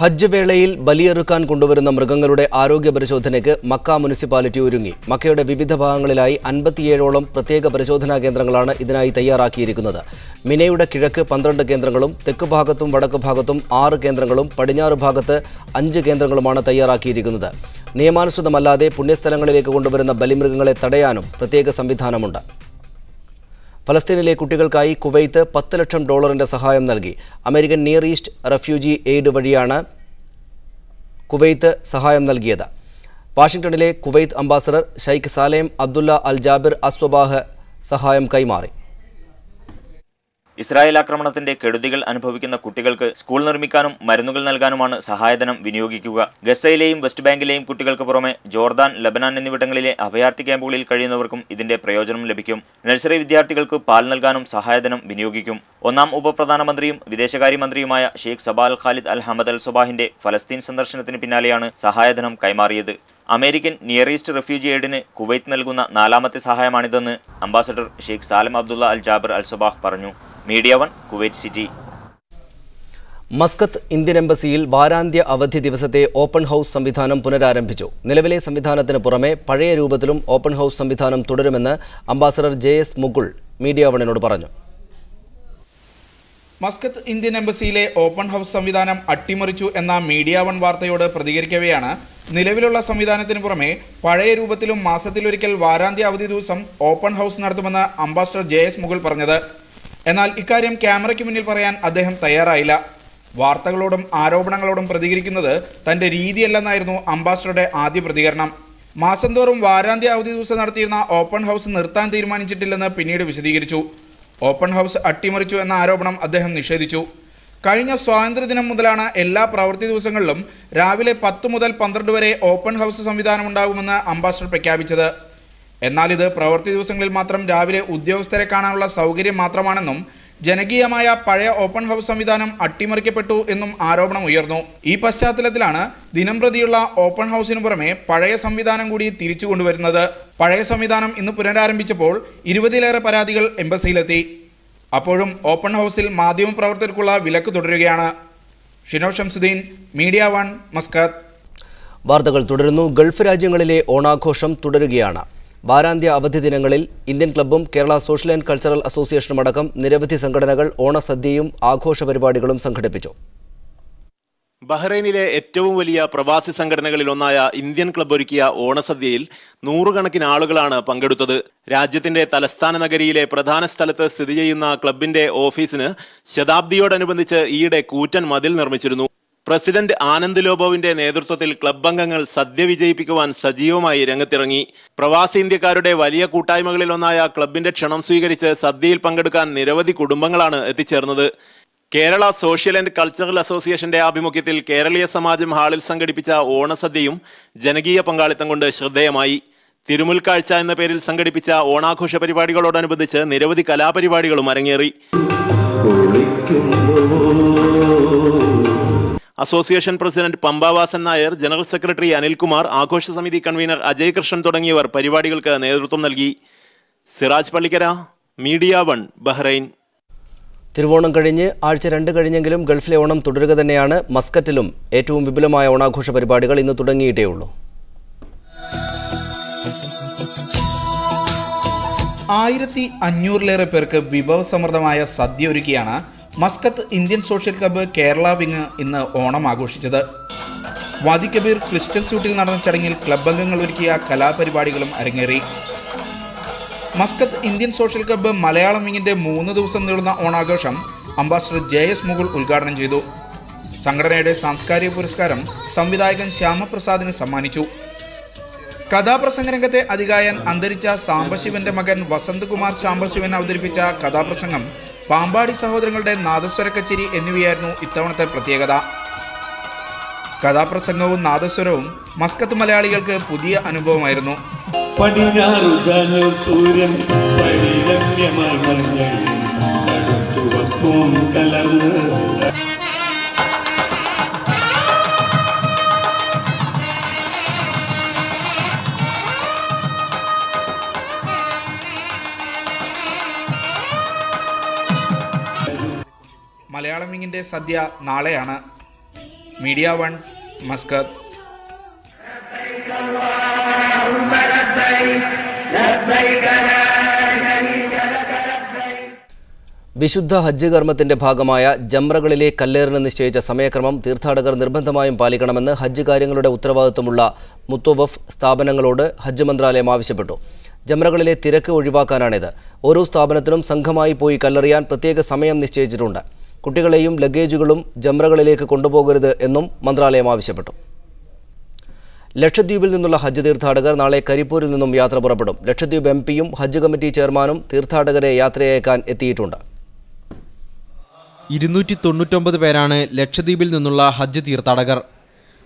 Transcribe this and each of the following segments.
ഹജ്ജ് വേളയിൽ ബലിയെറുക്കാൻ കൊണ്ടുവരുന്ന മൃഗങ്ങളുടെ ആരോഗ്യ പരിശോധനയ്ക്ക് മക്ക മുനിസിപ്പാലിറ്റി ഒരുങ്ങി. മക്കയുടെ വിവിധ ഭാഗങ്ങളിലായി 57ഓളം പ്രത്യേക പരിശോധനാ കേന്ദ്രങ്ങളാണ് ഇതിനായി തയ്യാറാക്കിയിരിക്കുന്നത്. മിനയുടെ കിഴക്ക് 12 കേന്ദ്രങ്ങളും തെക്ക് ഭാഗത്തും വടക്ക് ഭാഗത്തും 6 കേന്ദ്രങ്ങളും പടിഞ്ഞാറ് ഭാഗത്ത് 5 കേന്ദ്രങ്ങളുമാണ് തയ്യാറാക്കിയിരിക്കുന്നത്. നിയമാനുസൃതമല്ലാതെ പുണ്യസ്ഥലങ്ങളിലേക്ക് കൊണ്ടുവരുന്ന ബലിമൃഗങ്ങളെ തടയാനും പ്രത്യേക സംവിധാനമുണ്ട്. ഫലസ്തീനിലെ കുട്ടികൾക്കായി കുവൈത്ത് $10 ലക്ഷം സഹായം നൽകി. American near east refugee aid വഴിയാണ് കുവൈത്ത് സഹായം നൽകിയത്. വാഷിംഗ്ടണിലെ Kuwait ambassador Sheikh Salem Abdullah al Jabir Assabah സഹായം കൈമാറി. ഇസ്രായേൽ ആക്രമണത്തിന്റെ കെടുതികൾ അനുഭവിക്കുന്ന കുട്ടികൾക്ക് സ്കൂൾ നിർമ്മിക്കാനും മരുന്നുകൾ നൽകാനുമാണ് സഹായധനം വിനിയോഗിക്കുക. ഗസയിലെയും വെസ്റ്റ് ബാങ്കിലെയും കുട്ടികൾക്ക് പുറമെ ജോർദാൻ, ലബനാൻ എന്നിവിടങ്ങളിലെ അഭയാർത്ഥി ക്യാമ്പുകളിൽ കഴിയുന്നവർക്കും ഇതിന്റെ പ്രയോജനം ലഭിക്കും. നഴ്സറി വിദ്യാർത്ഥികൾക്ക് പാൽ നൽകാനും സഹായധനം വിനിയോഗിക്കും. ഒന്നാം ഉപപ്രധാനമന്ത്രിയും വിദേശകാര്യമന്ത്രിയുമായ Sheikh Sabah al Khalid al Hamad al സുബാഹിന്റെ ഫലസ്തീൻ സന്ദർശനത്തിന് പിന്നാലെയാണ് സഹായധനം കൈമാറിയത്. അമേരിക്കൻ നിയർ ഈസ്റ്റ് റെഫ്യൂജി എയ്ഡിന് കുവൈത്ത് നൽകുന്ന 4ാമത്തെ സഹായമാണിതെന്ന് ambassador Sheikh Salem Abdullah al Jabir al Sabah പറഞ്ഞു. Media 1 Kuwait city. Muscat Indian എംബസിയിൽ വാരാന്ത്യ അവധി ദിവസത്തെ ഓപ്പൺ ഹൌസ് സംവിധാനം പുനരാരംഭിച്ചു. നിലവിലെ സംവിധാനത്തിന് പുറമെ പഴയ രൂപത്തിലും ഓപ്പൺ ഹൌസ് സംവിധാനം തുടരുമെന്ന് അംബാസഡർ JS മുകുൾ മീഡിയ 1നോട് പറഞ്ഞു. മസ്കത്ത് ഇന്ത്യൻ എംബസിയിലെ ഓപ്പൺ ഹൌസ് സംവിധാനം അട്ടിമറിച്ചു എന്ന മീഡിയ 1 വാർത്തയോട് പ്രതികരിക്കവെയാണ് നിലവിലുള്ള സംവിധാനത്തിന് പുറമെ പഴയ രൂപത്തിലും മാസത്തിലൊരിക്കൽ വാരാന്ത്യ അവധി ദിവസം ഓപ്പൺ ഹൌസ് നടത്തുമെന്ന് അംബാസഡർ JS മുകുൾ പറഞ്ഞത്. എന്നാൽ ഇക്കാര്യം ക്യാമറയ്ക്ക് മുന്നിൽ പറയാൻ അദ്ദേഹം തയ്യാറായില്ല. വാർത്തകളോടും ആരോപണങ്ങളോടും പ്രതികരിക്കുന്നത് തന്റെ രീതിയല്ലെന്നായിരുന്നു അംബാസഡറുടെ ആദ്യ പ്രതികരണം. മാസം തോറും വാരാന്ത്യ അവധി ദിവസം നടത്തിയിരുന്ന ഓപ്പൺ ഹൌസ് നിർത്താൻ തീരുമാനിച്ചിട്ടില്ലെന്ന് പിന്നീട് വിശദീകരിച്ചു. ഓപ്പൺ ഹൌസ് അട്ടിമറിച്ചു എന്ന ആരോപണം അദ്ദേഹം നിഷേധിച്ചു. കഴിഞ്ഞ സ്വാതന്ത്ര്യദിനം മുതലാണ് എല്ലാ പ്രവൃത്തി ദിവസങ്ങളിലും രാവിലെ 10 മുതൽ 12 വരെ ഓപ്പൺ ഹൌസ് സംവിധാനം ഉണ്ടാകുമെന്ന് അംബാസഡർ പ്രഖ്യാപിച്ചത്. എന്നാൽ ഇത് പ്രവൃത്തി ദിവസങ്ങളിൽ മാത്രം രാവിലെ ഉദ്യോഗസ്ഥരെ കാണാനുള്ള സൗകര്യം മാത്രമാണെന്നും ജനകീയമായ പഴയ ഓപ്പൺ ഹൌസ് സംവിധാനം അട്ടിമറിക്കപ്പെട്ടു എന്നും ആരോപണം ഉയർന്നു. ഈ പശ്ചാത്തലത്തിലാണ് ദിനംപ്രതിയുള്ള ഓപ്പൺ ഹൌസിന് പുറമെ പഴയ സംവിധാനം കൂടി തിരിച്ചു കൊണ്ടുവരുന്നത്. പഴയ സംവിധാനം ഇന്ന് പുനരാരംഭിച്ചപ്പോൾ 20ലേറെ പരാതികൾ എംബസിയിലെത്തി. അപ്പോഴും ഓപ്പൺ ഹൌസിൽ മാധ്യമപ്രവർത്തകർക്കുള്ള വിലക്ക് തുടരുകയാണ്. Shino Shamsuddeen, media 1, Muscat. വാർത്തകൾ തുടരുന്നു. ഗൾഫ് രാജ്യങ്ങളിലെ ഓണാഘോഷം തുടരുകയാണ്. വാരാന്ത്യ അവധി ദിനങ്ങളിൽ ഇന്ത്യൻ ക്ലബ്ബും കേരള സോഷ്യൽ ആൻഡ് കൾച്ചറൽ അസോസിയേഷനും അടക്കം നിരവധി സംഘടനകൾ ഓണസദ്യയും ആഘോഷ പരിപാടികളും സംഘടിപ്പിച്ചു. ബഹ്റൈനിലെ ഏറ്റവും വലിയ പ്രവാസി സംഘടനകളിൽ ഒന്നായ ഇന്ത്യൻ ക്ലബ്ബ് ഒരുക്കിയ ഓണസദ്യയിൽ 100 കണക്കിന് ആളുകളാണ് പങ്കെടുത്തത്. രാജ്യത്തിന്റെ തലസ്ഥാന നഗരിയിലെ പ്രധാന സ്ഥലത്ത് സ്ഥിതി ചെയ്യുന്ന ക്ലബിന്റെ ഓഫീസിന് ശതാബ്ദിയോടനുബന്ധിച്ച് ഈയിടെ കൂറ്റൻ മതിൽ നിർമ്മിച്ചിരുന്നു. പ്രസിഡന്റ് ആനന്ദ് ലോബോവിന്റെ നേതൃത്വത്തിൽ ക്ലബ് അംഗങ്ങൾ സദ്യ വിജയിപ്പിക്കുവാൻ സജീവമായി രംഗത്തിറങ്ങി. പ്രവാസി ഇന്ത്യക്കാരുടെ വലിയ കൂട്ടായ്മകളിൽ ഒന്നായ ക്ലബിന്റെ ക്ഷണം സ്വീകരിച്ച് സദ്യയിൽ പങ്കെടുക്കാൻ നിരവധി കുടുംബങ്ങളാണ് എത്തിച്ചേർന്നത്. കേരള സോഷ്യൽ ആൻഡ് കൾച്ചറൽ അസോസിയേഷന്റെ ആഭിമുഖ്യത്തിൽ കേരളീയ സമാജം ഹാളിൽ സംഘടിപ്പിച്ച ഓണസദ്യയും ജനകീയ പങ്കാളിത്തം കൊണ്ട് ശ്രദ്ധേയമായി. തിരുമുൽക്കാഴ്ച എന്ന പേരിൽ സംഘടിപ്പിച്ച ഓണാഘോഷ പരിപാടികളോടനുബന്ധിച്ച് നിരവധി കലാപരിപാടികളും അരങ്ങേറി. Association president Pampavasan Nair, general secretary Anilkumar, ആഘോഷ സമിതി കൺവീനർ അജയ് കൃഷ്ണൻ തുടങ്ങിയവർ പരിപാടികൾക്ക് നേതൃത്വം നൽകി. Siraj Pallikkara, media 1, Bahrain. തിരുവോണം കഴിഞ്ഞ് ആഴ്ച 2 കഴിഞ്ഞെങ്കിലും ഗൾഫിലെ ഓണം തുടരുക തന്നെയാണ്. മസ്കറ്റിലും ഏറ്റവും വിപുലമായ ഓണാഘോഷ പരിപാടികൾ ഇന്ന് തുടങ്ങിയിട്ടേയുള്ളൂ. 1500ലേറെ പേർക്ക് വിഭവസമൃദ്ധമായ സദ്യ ഒരുക്കിയാണ് Muscat Indian social club Kerala wing ഇന്ന് ഓണം ആഘോഷിച്ചത്. വാദി കബീർ ക്രിസ്റ്റൽ സ്യൂട്ടിൽ നടന്ന ചടങ്ങിൽ ക്ലബ് അംഗങ്ങൾ ഒരുക്കിയ കലാപരിപാടികളും അരങ്ങേറി. Muscat Indian social club Malayalam വിങ്ങിന്റെ 3 ദിവസം നീളുന്ന ഓണാഘോഷം അംബാസഡർ JS മുകുൾ ഉദ്ഘാടനം ചെയ്തു. സംഘടനയുടെ സാംസ്കാരിക പുരസ്കാരം സംവിധായകൻ ശ്യാമപ്രസാദിന് സമ്മാനിച്ചു. കഥാപ്രസംഗ രംഗത്തെ അതികായൻ അന്തരിച്ച സാംബശിവന്റെ മകൻ വസന്ത് കുമാർ സാംബശിവൻ അവതരിപ്പിച്ച കഥാപ്രസംഗം, പാമ്പാടി സഹോദരങ്ങളുടെ നാദസ്വര കച്ചേരി എന്നിവയായിരുന്നു ഇത്തവണത്തെ പ്രത്യേകത. കഥാപ്രസംഗവും നാദസ്വരവും മസ്കത്ത് മലയാളികൾക്ക് പുതിയ അനുഭവമായിരുന്നു. മലയാളം വിങ്ങിന്റെ സദ്യ നാളെയാണ്. Media 1, Muscat. വിശുദ്ധ ഹജ്ജ് കർമ്മത്തിന്റെ ഭാഗമായ ജംറകളിലെ കല്ലേറിന് നിശ്ചയിച്ച സമയക്രമം തീർത്ഥാടകർ നിർബന്ധമായും പാലിക്കണമെന്ന് ഹജ്ജ് കാര്യങ്ങളുടെ ഉത്തരവാദിത്വമുള്ള മുത്തവഫ് സ്ഥാപനങ്ങളോട് ഹജ്ജ് മന്ത്രാലയം ആവശ്യപ്പെട്ടു. ജംറകളിലെ തിരക്ക് ഒഴിവാക്കാനാണിത്. ഓരോ സ്ഥാപനത്തിനും സംഘമായി പോയി കല്ലെറിയാൻ പ്രത്യേക സമയം നിശ്ചയിച്ചിട്ടുണ്ട്. കുട്ടികളെയും ലഗേജുകളും ജംറകളിലേക്ക് കൊണ്ടുപോകരുത് എന്നും മന്ത്രാലയം ആവശ്യപ്പെട്ടു. ലക്ഷദ്വീപിൽ നിന്നുള്ള ഹജ്ജ് തീർത്ഥാടകർ നാളെ കരിപ്പൂരിൽ നിന്നും യാത്ര പുറപ്പെടും. ലക്ഷദ്വീപ് എംപിയും ഹജ്ജ് കമ്മിറ്റി ചെയർമാനും തീർത്ഥാടകരെ യാത്രയയക്കാൻ എത്തിയിട്ടുണ്ട്. 299 പേരാണ് ലക്ഷദ്വീപിൽ നിന്നുള്ള ഹജ്ജ് തീർത്ഥാടകർ.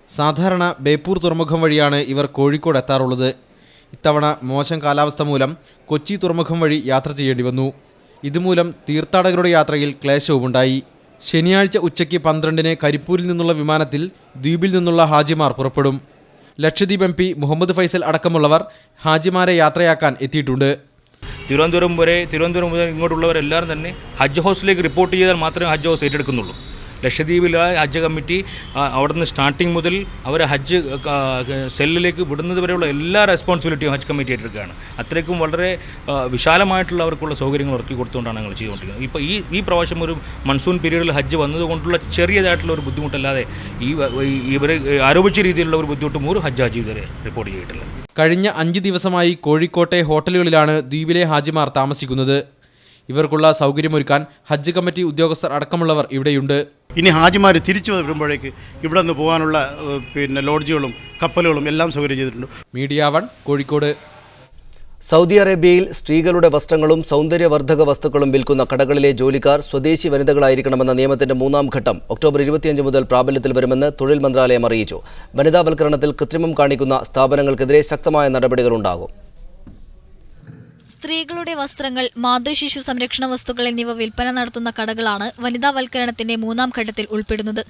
സാധാരണ ബേപ്പൂർ തുറമുഖം വഴിയാണ് ഇവർ കോഴിക്കോട് എത്താറുള്ളത്. ഇത്തവണ മോശം കാലാവസ്ഥ മൂലം കൊച്ചി തുറമുഖം വഴി യാത്ര ചെയ്യേണ്ടി വന്നു. ഇതുമൂലം തീർത്ഥാടകരുടെ യാത്രയിൽ ക്ലേശവുമുണ്ടായി. ശനിയാഴ്ച ഉച്ചയ്ക്ക് 12-ന് കരിപ്പൂരിൽ നിന്നുള്ള വിമാനത്തിൽ ദ്വീപിൽ നിന്നുള്ള ഹാജിമാർ പുറപ്പെടും. ലക്ഷദ്വീപ് എംപി മുഹമ്മദ് ഫൈസൽ അടക്കമുള്ളവർ ഹാജിമാരെ യാത്രയാക്കാൻ എത്തിയിട്ടുണ്ട്. തിരുവനന്തപുരം മുതൽ ഇങ്ങോട്ടുള്ളവരെല്ലാവരും തന്നെ ഹജ്ജ് ഹൗസിലേക്ക് റിപ്പോർട്ട് ചെയ്താൽ മാത്രമേ ഹജ്ജ് ഹൗസ് ഏറ്റെടുക്കുന്നുള്ളൂ. ലക്ഷദ്വീപിലെ ഹജ്ജ് കമ്മിറ്റി അവിടുന്ന് സ്റ്റാർട്ടിങ് മുതൽ അവരെ ഹജ്ജ് സെല്ലിലേക്ക് വിടുന്നത് വരെയുള്ള എല്ലാ റെസ്പോൺസിബിലിറ്റിയും ഹജ്ജ് കമ്മിറ്റി ഏറ്റെടുക്കുകയാണ്. അത്രയ്ക്കും വളരെ വിശാലമായിട്ടുള്ള അവർക്കുള്ള സൗകര്യങ്ങൾ ഒരുക്കി കൊടുത്തുകൊണ്ടാണ് ഞങ്ങൾ ചെയ്തുകൊണ്ടിരിക്കുന്നത്. ഇപ്പോൾ ഈ പ്രാവശ്യം ഒരു മൺസൂൺ പീരീഡിൽ ഹജ്ജ് വന്നതുകൊണ്ടുള്ള ചെറിയതായിട്ടുള്ള ഒരു ബുദ്ധിമുട്ടല്ലാതെ ഇവർ ആരോപിച്ച രീതിയിലുള്ള ഒരു ബുദ്ധിമുട്ടും ഒരു ഹജ്ജ് ഇതുവരെ റിപ്പോർട്ട് ചെയ്തിട്ടില്ല. കഴിഞ്ഞ 5 ദിവസമായി കോഴിക്കോട്ടെ ഹോട്ടലുകളിലാണ് ദ്വീപിലെ ഹാജിമാർ താമസിക്കുന്നത്. ഇവർക്കുള്ള സൗകര്യമൊരുക്കാൻ ഹജ്ജ് കമ്മിറ്റി ഉദ്യോഗസ്ഥർ അടക്കമുള്ളവർ ഇവിടെയുണ്ട്. ഇനി ഹാജിമാർ തിരിച്ചു വരുമ്പോഴേക്ക് ഇവിടെ നിന്ന് പോകാനുള്ള ലോഡ്ജുകളും കപ്പലുകളും എല്ലാം സൗകര്യം ചെയ്തിട്ടുണ്ട്. മീഡിയ 1 കോഴിക്കോട്. സൗദി അറേബ്യയിൽ സ്ത്രീകളുടെ വസ്ത്രങ്ങളും സൗന്ദര്യവർദ്ധക വസ്തുക്കളും വിൽക്കുന്ന കടകളിലെ ജോലിക്കാർ സ്വദേശി വനിതകളായിരിക്കണമെന്ന നിയമത്തിന്റെ 3ാം ഘട്ടം ഒക്ടോബർ 25 മുതൽ പ്രാബല്യത്തിൽ വരുമെന്ന് തൊഴിൽ മന്ത്രാലയം അറിയിച്ചു. വനിതാവൽക്കരണത്തിൽ കൃത്രിമം കാണിക്കുന്ന സ്ഥാപനങ്ങൾക്കെതിരെ ശക്തമായ നടപടികളുണ്ടാകും. സ്ത്രീകളുടെ വസ്ത്രങ്ങൾ, മാതൃശിശു സംരക്ഷണ വസ്തുക്കൾ എന്നിവ വിൽപ്പന നടത്തുന്ന കടകളാണ് വനിതാവൽക്കരണത്തിന്റെ 3ാം ഘട്ടത്തിൽ ഉൾപ്പെടുന്നത്.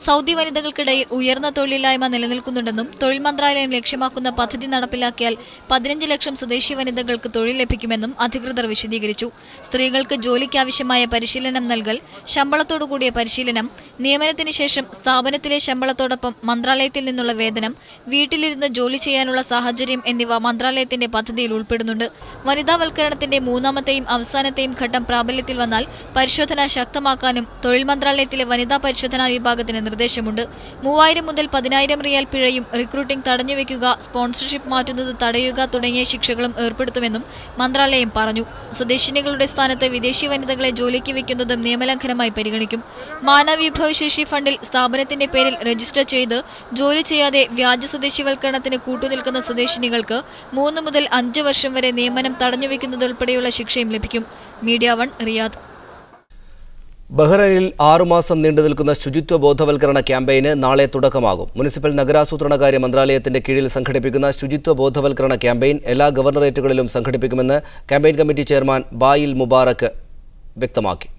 സൗദി വനിതകൾക്കിടയിൽ ഉയർന്ന തൊഴിലില്ലായ്മ നിലനിൽക്കുന്നുണ്ടെന്നും തൊഴിൽ മന്ത്രാലയം ലക്ഷ്യമാക്കുന്ന പദ്ധതി നടപ്പിലാക്കിയാൽ 15 ലക്ഷം സ്വദേശി വനിതകൾക്ക് തൊഴിൽ ലഭിക്കുമെന്നും അധികൃതർ വിശദീകരിച്ചു. സ്ത്രീകൾക്ക് ജോലിക്കാവശ്യമായ പരിശീലനം നൽകൽ, ശമ്പളത്തോടുകൂടിയ പരിശീലനം, നിയമനത്തിന് ശേഷം സ്ഥാപനത്തിലെ ശമ്പളത്തോടൊപ്പം മന്ത്രാലയത്തിൽ നിന്നുള്ള വേതനം, വീട്ടിലിരുന്ന് ജോലി ചെയ്യാനുള്ള സാഹചര്യം എന്നിവ മന്ത്രാലയത്തിന്റെ പദ്ധതിയിൽ ഉൾപ്പെടുന്നുണ്ട്. വനിതാവൽക്കരണത്തിന്റെ 3ാമത്തെയും അവസാനത്തെയും ഘട്ടം പ്രാബല്യത്തിൽ വന്നാൽ പരിശോധന ശക്തമാക്കാനും തൊഴിൽ മന്ത്രാലയത്തിലെ വനിതാ പരിശോധനാ വിഭാഗത്തിന് നിർദ്ദേശമുണ്ട്. 3000 മുതൽ 10,000 റിയാൽ പിഴയും റിക്രൂട്ടിംഗ് തടഞ്ഞുവെക്കുക, സ്പോൺസർഷിപ്പ് മാറ്റുന്നത് തടയുക തുടങ്ങിയ ശിക്ഷകളും ഏർപ്പെടുത്തുമെന്നും മന്ത്രാലയം പറഞ്ഞു. സ്വദേശിനികളുടെ സ്ഥാനത്ത് വിദേശി വനിതകളെ ജോലിക്ക് വയ്ക്കുന്നതും നിയമലംഘനമായി പരിഗണിക്കും. മാനവവിഭവശേഷി ഫണ്ടിൽ സ്ഥാപനത്തിന്റെ പേരിൽ രജിസ്റ്റർ ചെയ്ത് ജോലി ചെയ്യാതെ വ്യാജ സ്വദേശിവൽക്കരണത്തിന് കൂട്ടുനിൽക്കുന്ന സ്വദേശിനികൾക്ക് 3 മുതൽ 5 വർഷം വരെ നിയമനം തടഞ്ഞുവെക്കുന്നതുൾപ്പെടെയുള്ള ശിക്ഷയും ലഭിക്കും. Media 1 Riyadh. ബഹ്റൈനിൽ 6 മാസം നീണ്ടുനിൽക്കുന്ന ശുചിത്വ ബോധവൽക്കരണ ക്യാമ്പയിന് നാളെ തുടക്കമാകും. മുനിസിപ്പൽ നഗരാസൂത്രണകാര്യ മന്ത്രാലയത്തിന്റെ കീഴിൽ സംഘടിപ്പിക്കുന്ന ശുചിത്വ ബോധവൽക്കരണ ക്യാമ്പയിൻ എല്ലാ ഗവർണറേറ്റുകളിലും സംഘടിപ്പിക്കുമെന്ന് ക്യാമ്പയിൻ കമ്മിറ്റി ചെയർമാൻ ബായിൽ മുബാറക്ക് വ്യക്തമാക്കി.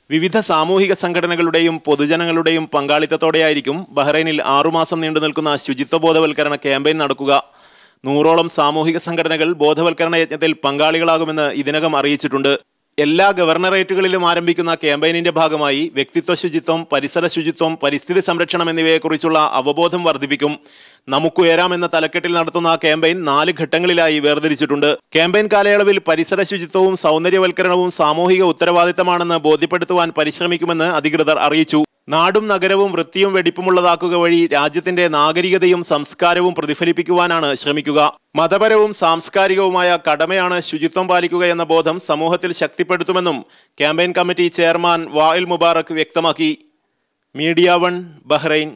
വിവിധ സാമൂഹിക സംഘടനകളുടെയും പൊതുജനങ്ങളുടെയും പങ്കാളിത്തത്തോടെയായിരിക്കും ബഹ്റൈനിൽ 6 മാസം നീണ്ടുനിൽക്കുന്ന ശുചിത്വ ബോധവൽക്കരണ ക്യാമ്പയിൻ നടക്കുക. 100ഓളം സാമൂഹിക സംഘടനകൾ ബോധവൽക്കരണ യജ്ഞത്തിൽ പങ്കാളികളാകുമെന്ന് ഇതിനകം അറിയിച്ചിട്ടുണ്ട്. എല്ലാ ഗവർണറേറ്റുകളിലും ആരംഭിക്കുന്ന ക്യാമ്പയിനിന്റെ ഭാഗമായി വ്യക്തിത്വ ശുചിത്വം, പരിസര ശുചിത്വം, പരിസ്ഥിതി സംരക്ഷണം എന്നിവയെക്കുറിച്ചുള്ള അവബോധം വർദ്ധിപ്പിക്കും. നമുക്കുയരാമെന്ന തലക്കെട്ടിൽ നടത്തുന്ന ക്യാമ്പയിൻ 4 ഘട്ടങ്ങളിലായി വേർതിരിച്ചിട്ടുണ്ട്. ക്യാമ്പയിൻ കാലയളവിൽ പരിസര ശുചിത്വവും സൗന്ദര്യവൽക്കരണവും സാമൂഹിക ഉത്തരവാദിത്തമാണെന്ന് ബോധ്യപ്പെടുത്തുവാൻ പരിശ്രമിക്കുമെന്ന് അധികൃതർ അറിയിച്ചു. നാടും നഗരവും വൃത്തിയും വെടിപ്പുമുള്ളതാക്കുക വഴി രാജ്യത്തിന്റെ നാഗരികതയും സംസ്കാരവും പ്രതിഫലിപ്പിക്കുവാനാണ് ശ്രമിക്കുക. മതപരവും സാംസ്കാരികവുമായ കടമയാണ് ശുചിത്വം പാലിക്കുക എന്ന ബോധം സമൂഹത്തിൽ ശക്തിപ്പെടുത്തുമെന്നും ക്യാമ്പയിൻ കമ്മിറ്റി ചെയർമാൻ വായിൽ മുബാറക്ക് വ്യക്തമാക്കി. Media 1 Bahrain.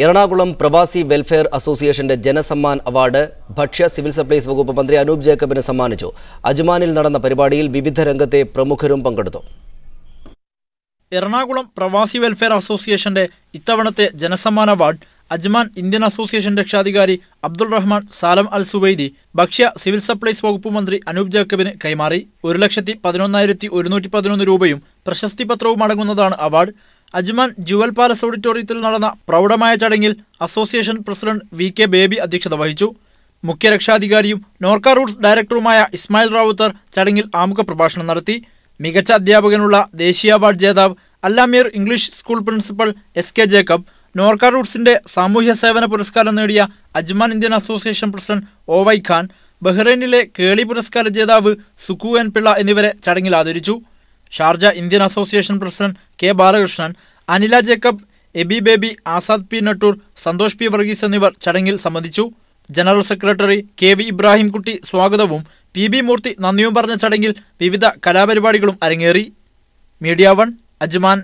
എറണാകുളം പ്രവാസി വെൽഫെയർ അസോസിയേഷന്റെ ജനസമ്മാൻ അവാർഡ് ഭക്ഷ്യ സിവിൽ സപ്ലൈസ് വകുപ്പ് മന്ത്രി അനൂപ് ജേക്കബിന് സമ്മാനിച്ചു. അജ്മാനിൽ നടന്ന പരിപാടിയിൽ വിവിധ രംഗത്തെ പ്രമുഖരും പങ്കെടുത്തു. എറണാകുളം പ്രവാസി വെൽഫെയർ അസോസിയേഷന്റെ ഇത്തവണത്തെ ജനസമ്മാൻ അവാർഡ് അജ്മാൻ ഇന്ത്യൻ അസോസിയേഷൻ രക്ഷാധികാരി അബ്ദുൾ റഹ്മാൻ സാലം അൽ സുവൈദി ഭക്ഷ്യ സിവിൽ സപ്ലൈസ് വകുപ്പ് മന്ത്രി അനൂപ് ജേക്കബിന് കൈമാറി. 1,11,111 രൂപയും പ്രശസ്തി പത്രവും അടങ്ങുന്നതാണ് അവാർഡ്. അജ്മാൻ ജുവൽ പാലസ് ഓഡിറ്റോറിയത്തിൽ നടന്ന പ്രൗഢമായ ചടങ്ങിൽ അസോസിയേഷൻ പ്രസിഡന്റ് VK ബേബി അധ്യക്ഷത വഹിച്ചു. മുഖ്യ രക്ഷാധികാരിയും നോർക്ക റൂട്ട്സ് ഡയറക്ടറുമായ ഇസ്മായിൽ റാവുത്തർ ചടങ്ങിൽ ആമുഖ പ്രഭാഷണം നടത്തി. മികച്ച അധ്യാപകനുള്ള ദേശീയ അവാർഡ് ജേതാവ് Alameer English school principal SK Jacob, NORKA റൂട്ട്സിന്റെ സാമൂഹ്യ സേവന പുരസ്കാരം നേടിയ Ajman Indian association president OY Khan, ബഹ്റൈനിലെ കേളി പുരസ്കാര ജേതാവ് സുക്കു N പിള്ള എന്നിവരെ ചടങ്ങിൽ ആദരിച്ചു. Sharjah Indian association president K Balakrishnan, Anila Jacob, Ebi Baby, Azad P Nattoor, Santhosh P Varghese എന്നിവർ ചടങ്ങിൽ സംബന്ധിച്ചു. ജനറൽ സെക്രട്ടറി KV ഇബ്രാഹിംകുട്ടി സ്വാഗതവും PB മൂർത്തി നന്ദിയും പറഞ്ഞ ചടങ്ങിൽ വിവിധ കലാപരിപാടികളും അരങ്ങേറി. Media 1 Ajman.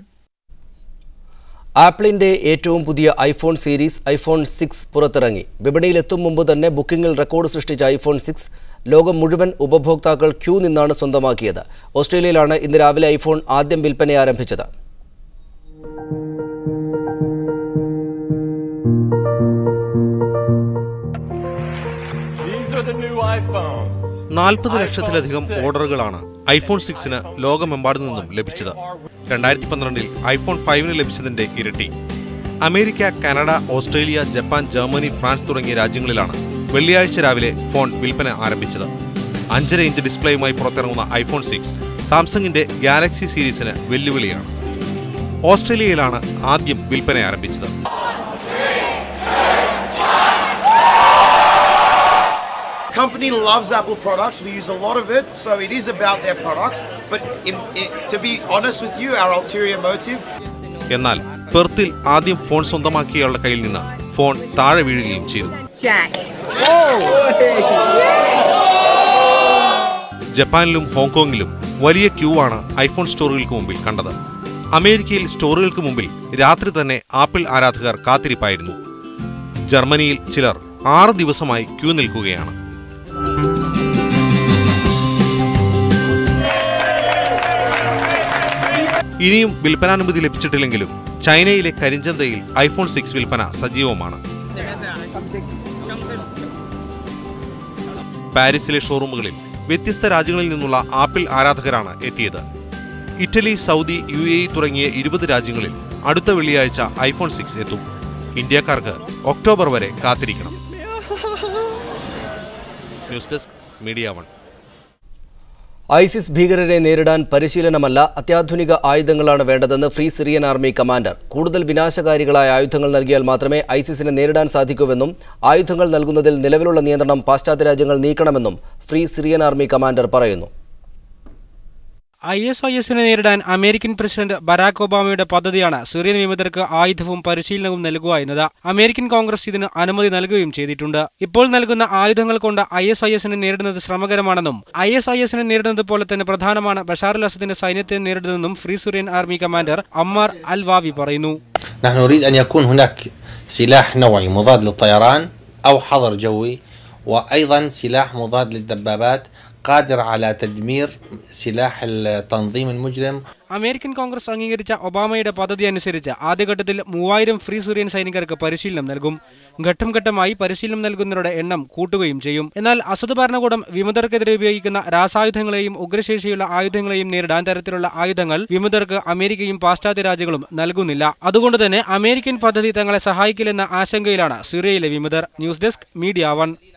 ആപ്പിളിന്റെ ഏറ്റവും പുതിയ iPhone സീരീസ് iPhone 6 പുറത്തിറങ്ങി. വിപണിയിലെത്തും മുമ്പ് തന്നെ ബുക്കിംഗിൽ റെക്കോർഡ് സൃഷ്ടിച്ച iPhone 6 ലോകം മുഴുവൻ ഉപഭോക്താക്കൾ ക്യൂ നിന്നാണ് സ്വന്തമാക്കിയത്. ഓസ്ട്രേലിയയിലാണ് ഇന്ന് രാവിലെ iPhone ആദ്യം വിൽപ്പന ആരംഭിച്ചത്. ലക്ഷത്തിലധികം ഓർഡറുകളാണ് iPhone 6 ലോകമെമ്പാടു നിന്നും ലഭിച്ചത്. 2012 iPhone 5 ലഭിച്ചതിന്റെ ഇരട്ടി. America, Canada, Australia, Japan, Germany, France തുടങ്ങിയ രാജ്യങ്ങളിലാണ് വെള്ളിയാഴ്ച രാവിലെ ഫോൺ വിൽപ്പന ആരംഭിച്ചത്. 5.5 ഇഞ്ച് ഡിസ്പ്ലേയുമായി പുറത്തിറങ്ങുന്ന iPhone 6 സാംസങ്ങിന്റെ ഗാലക്സി സീരീസിന് വെല്ലുവിളിയാണ്. ഓസ്ട്രേലിയയിലാണ് ആദ്യം വിൽപ്പന ആരംഭിച്ചത്. Company loves Apple products. We use a lot of it, so it is about their products. But to be honest with you, our ulterior motive. എന്നാൽ പെർത്തിൽ ആദ്യം ഫോൺ സ്വന്തമാക്കിയയാളുടെ കയ്യിൽ നിന്ന് ഫോൺ താഴെ വീഴുകയും ചെയ്തു. ജപ്പാനിലും ഹോങ്കോങ്ങിലും വലിയ ക്യൂ ആണ് iPhone സ്റ്റോറുകൾക്ക് മുമ്പിൽ കണ്ടത്. അമേരിക്കയിൽ സ്റ്റോറുകൾക്ക് മുമ്പിൽ രാത്രി തന്നെ ആപ്പിൾ ആരാധകർ കാത്തിരിപ്പായിരുന്നു. ജർമ്മനിയിൽ ചിലർ 6 ദിവസമായി ക്യൂ നിൽക്കുകയാണ്. ഇനിയും വിൽപ്പനാനുമതി ലഭിച്ചിട്ടില്ലെങ്കിലും ചൈനയിലെ കരിഞ്ചന്തയിൽ iPhone 6 വിൽപ്പന സജീവമാണ്. പാരീസിലെ ഷോറൂമുകളിൽ വ്യത്യസ്ത രാജ്യങ്ങളിൽ നിന്നുള്ള ആപ്പിൾ ആരാധകരാണ് എത്തിയത്. ഇറ്റലി, സൗദി, UAE തുടങ്ങിയ 20 രാജ്യങ്ങളിൽ അടുത്ത വെള്ളിയാഴ്ച iPhone 6 എത്തും. ഇന്ത്യക്കാർക്ക് ഒക്ടോബർ വരെ കാത്തിരിക്കണം. News desk media 1. ISIS ഭീകരരെ നേരിടാൻ പരിശീലനമല്ല, അത്യാധുനിക ആയുധങ്ങളാണ് വേണ്ടതെന്ന് ഫ്രീ സിറിയൻ ആർമി കമാൻഡർ. കൂടുതൽ വിനാശകാരികളായ ആയുധങ്ങൾ നൽകിയാൽ മാത്രമേ ISISനെ നേരിടാൻ സാധിക്കൂവെന്നും ആയുധങ്ങൾ നൽകുന്നതിൽ നിലവിലുള്ള നിയന്ത്രണം പാശ്ചാത്യ രാജ്യങ്ങൾ നീക്കണമെന്നും ഫ്രീ സിറിയൻ ആർമി കമാൻഡർ പറയുന്നു. ISISനെ നേരിടാൻ അമേരിക്കൻ പ്രസിഡന്റ് ബരാക് ഒബാമയുടെ പദ്ധതിയാണ് സിറിയൻ വിമതർക്ക് ആയുധവും പരിശീലനവും നൽകുക എന്നത്. അമേരിക്കൻ കോൺഗ്രസ് ഇതിന് അനുമതി നൽകുകയും ചെയ്തിട്ടുണ്ട്. ഇപ്പോൾ നൽകുന്ന ആയുധങ്ങൾ കൊണ്ട് ISISനെ നേരിടുന്നത് ശ്രമകരമാണെന്നും ISISനെ നേരിടുന്നത് പോലെ തന്നെ പ്രധാനമാണ് ബഷാർ അൽ അസദിന്റെ സൈന്യത്തെ നേരിടുന്നതെന്നും free Syrian army commander Ammar al Wawi പറയുന്നു. نحن نريد أن يكون هناك سلاح نوعي مضاد للطيران أو حظر جوي، وأيضا سلاح مضاد للدبابات قادر على تدمير سلاح التنظيم المجرم. അമേരിക്കൻ കോൺഗ്രസ് അംഗീകരിച്ച ഒബാമയുടെ പദ്ധതി അനുസരിച്ച് ആദ്യഘട്ടത്തിൽ 3000 ഫ്രീ സിറിയൻ സൈനികർക്ക് പരിശീലനം നൽകും. ഘട്ടം ഘട്ടമായി പരിശീലനം നൽകുന്നവരുടെ എണ്ണം കൂട്ടുകയും ചെയ്യും. എന്നാൽ അസദ് ഭരണകൂടം വിമതർക്കെതിരെ ഉപയോഗിക്കുന്ന രാസായുധങ്ങളെയും ഉഗ്രശേഷിയുള്ള ആയുധങ്ങളെയും നേരിടാൻ തരത്തിലുള്ള ആയുധങ്ങൾ വിമതർക്ക് അമേരിക്കയും പാശ്ചാത്യ രാജ്യങ്ങളും നൽകുന്നില്ല. അതുകൊണ്ട് തന്നെ അമേരിക്കൻ പദ്ധതി തങ്ങളെ സഹായിക്കില്ലെന്ന ആശങ്കയിലാണ് സിറിയയിലെ വിമതർ. News desk media 1.